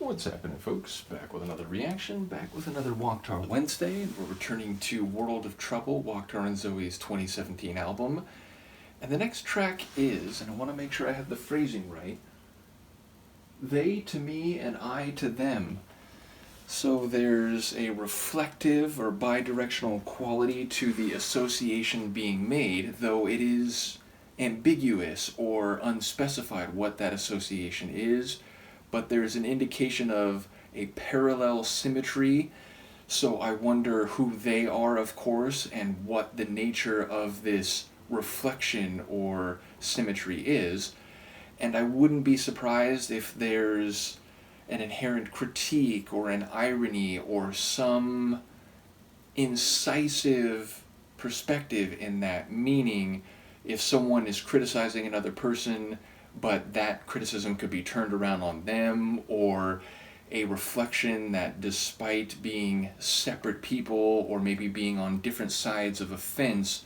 What's happening, folks? Back with another reaction, back with another Waaktaar Wednesday. We're returning to World of Trouble, Waaktaar and Zoe's 2017 album. And the next track is, and I want to make sure I have the phrasing right, they to me and I to them. So there's a reflective or bidirectional quality to the association being made, though it is ambiguous or unspecified what that association is. But there's an indication of a parallel symmetry, so I wonder who they are, of course, and what the nature of this reflection or symmetry is. And I wouldn't be surprised if there's an inherent critique or an irony or some incisive perspective in that, meaning if someone is criticizing another person, but that criticism could be turned around on them, or a reflection that despite being separate people or maybe being on different sides of a fence,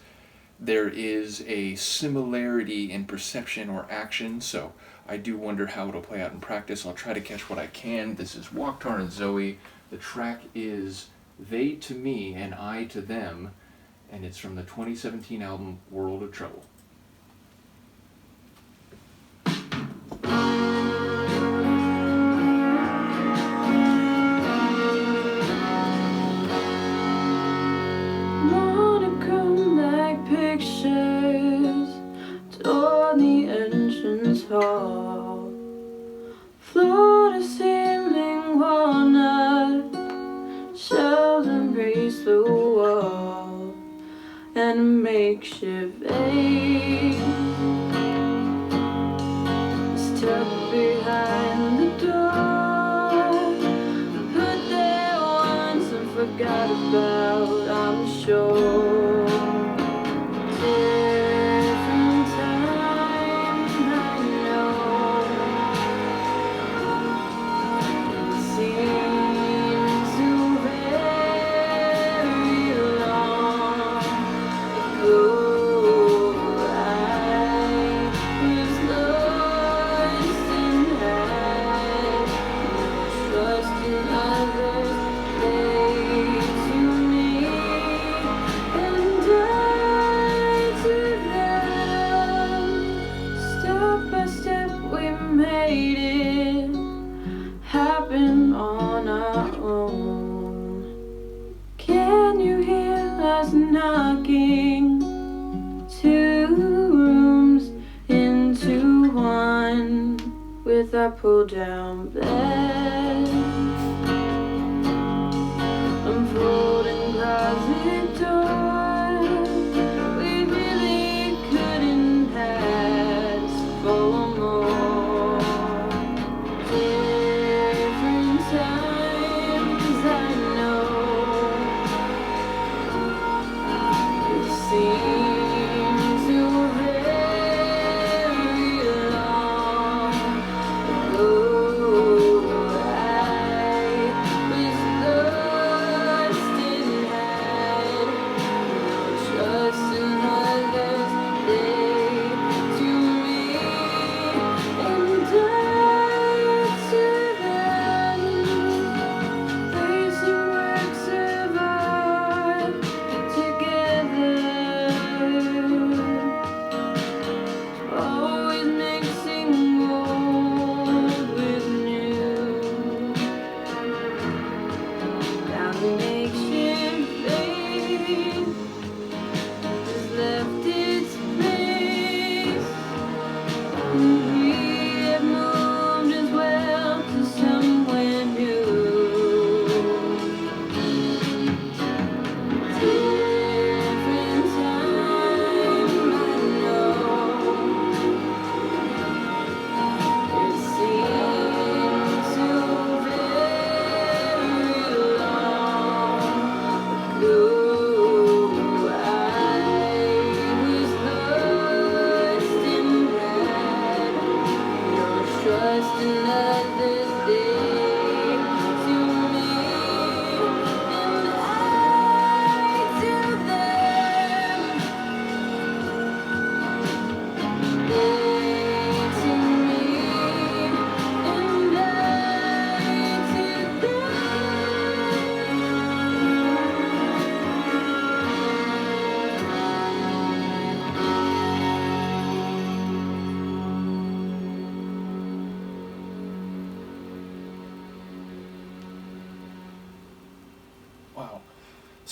there is a similarity in perception or action. So I do wonder how it'll play out in practice. I'll try to catch what I can. This is Waaktaar and Zoe. The track is They to Me and I to Them, and it's from the 2017 album World of Trouble. Pictures toward the entrance hall, floor to ceiling walnut shelves embrace the wall, and a makeshift vase is tucked behind the door, put there once and forgot about, I'm sure. Knocking, 2 rooms into 1 with a pull-down bed, unfolding closet door. We really couldn't ask for more. Different times, I know. Seems so very long ago.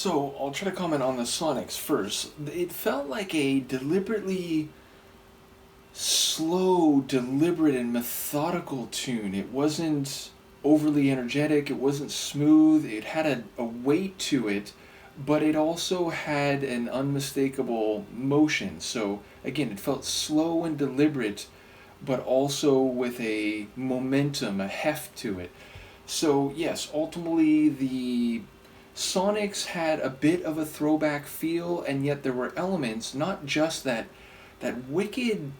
So I'll try to comment on the Sonics first. It felt like a deliberately slow, deliberate, and methodical tune. It wasn't overly energetic, it wasn't smooth, it had a weight to it, but it also had an unmistakable motion. So, again, it felt slow and deliberate, but also with a momentum, a heft to it. So, yes, ultimately the Sonics had a bit of a throwback feel, and yet there were elements, not just that wicked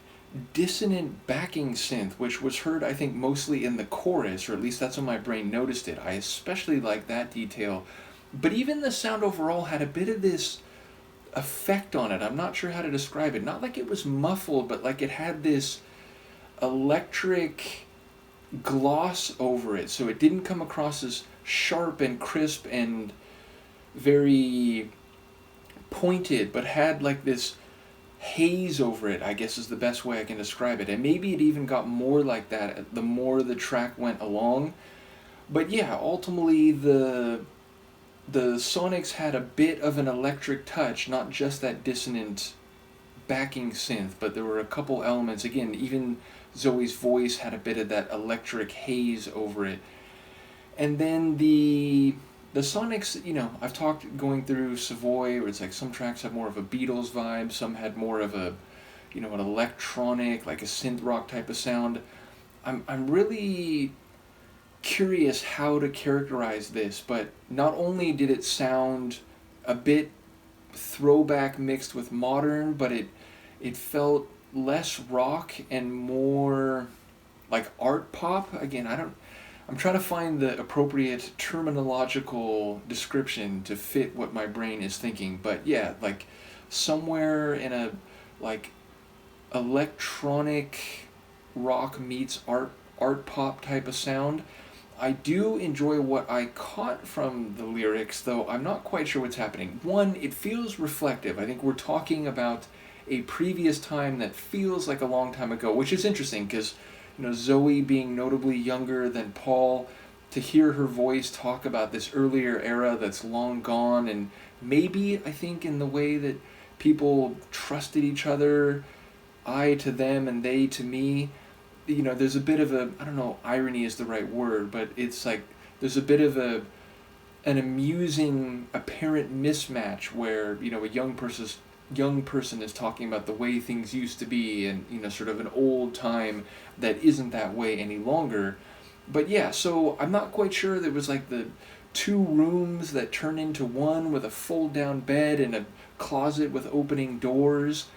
dissonant backing synth, which was heard, I think, mostly in the chorus, or at least that's when my brain noticed it. I especially like that detail. But even the sound overall had a bit of this effect on it. I'm not sure how to describe it. Not like it was muffled, but like it had this electric gloss over it. So it didn't come across as sharp and crisp and very pointed, but had like this haze over it, I guess is the best way I can describe it. And maybe it even got more like that the more the track went along. But yeah, ultimately the Sonics had a bit of an electric touch, not just that dissonant backing synth, but there were a couple elements. Again, even Zoe's voice had a bit of that electric haze over it. And then the Sonics, I've talked going through Savoy, where it's like some tracks have more of a Beatles vibe, some had more of a, an electronic, like a synth rock type of sound. I'm really curious how to characterize this, but not only did it sound a bit throwback mixed with modern, but it felt less rock and more like art pop. Again, I'm trying to find the appropriate terminological description to fit what my brain is thinking. But yeah, like somewhere in a like electronic rock meets art pop type of sound. I do enjoy what I caught from the lyrics, though I'm not quite sure what's happening. One, it feels reflective. I think we're talking about a previous time that feels like a long time ago, which is interesting because Zoe being notably younger than Paul, to hear her voice talk about this earlier era that's long gone, and maybe, I think, in the way that people trusted each other, I to them and they to me, there's a bit of a, I don't know, irony is the right word, but it's like, there's a bit of an amusing apparent mismatch where, a young person is talking about the way things used to be, and sort of an old time that isn't that way any longer. But yeah, so I'm not quite sure. There was like the two rooms that turn into one with a fold down bed and a closet with opening doors.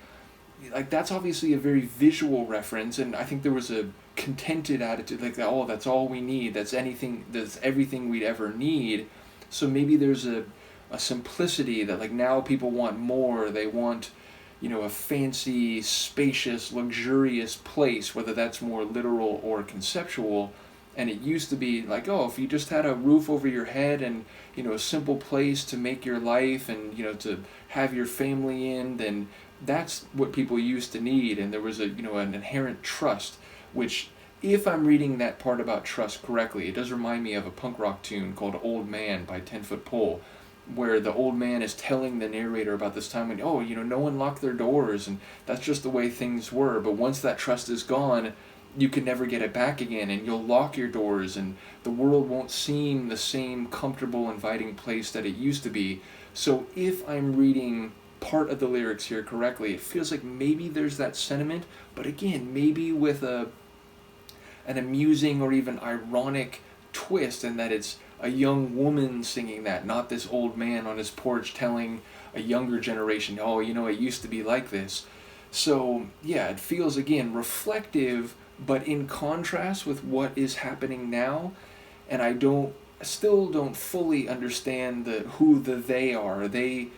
Like that's obviously a very visual reference, and I think there was a contented attitude, like, oh, that's all we need, that's everything we'd ever need. So maybe there's a simplicity that, like, now people want more. They want, a fancy, spacious, luxurious place, whether that's more literal or conceptual. And it used to be like, oh, if you just had a roof over your head and, a simple place to make your life and, to have your family in, then that's what people used to need. And there was an inherent trust, which, if I'm reading that part about trust correctly, it does remind me of a punk rock tune called Old Man by 10 Foot Pole, where the old man is telling the narrator about this time when, no one locked their doors, and that's just the way things were. But once that trust is gone, you can never get it back again, and you'll lock your doors, and the world won't seem the same comfortable, inviting place that it used to be. So if I'm reading part of the lyrics here correctly, it feels like maybe there's that sentiment, but again, maybe with an amusing or even ironic twist, in that it's a young woman singing that, not this old man on his porch telling a younger generation, oh, it used to be like this. So yeah, it feels, again, reflective, but in contrast with what is happening now. And I still don't fully understand who the they are. Are they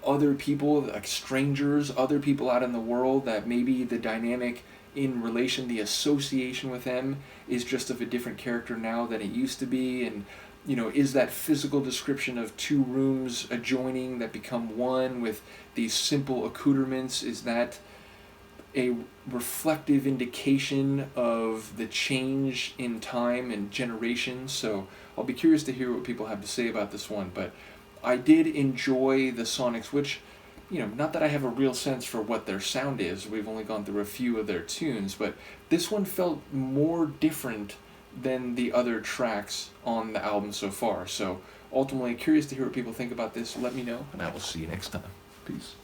other people, like strangers, other people out in the world, that maybe the dynamic in relation, the association with them is just of a different character now than it used to be? And is that physical description of two rooms adjoining that become one with these simple accoutrements, is that a reflective indication of the change in time and generations? So I'll be curious to hear what people have to say about this one. But I did enjoy the Sonics, which, not that I have a real sense for what their sound is. We've only gone through a few of their tunes, but this one felt more different than the other tracks on the album so far. So ultimately, curious to hear what people think about this. Let me know, and I will see you next time. Peace.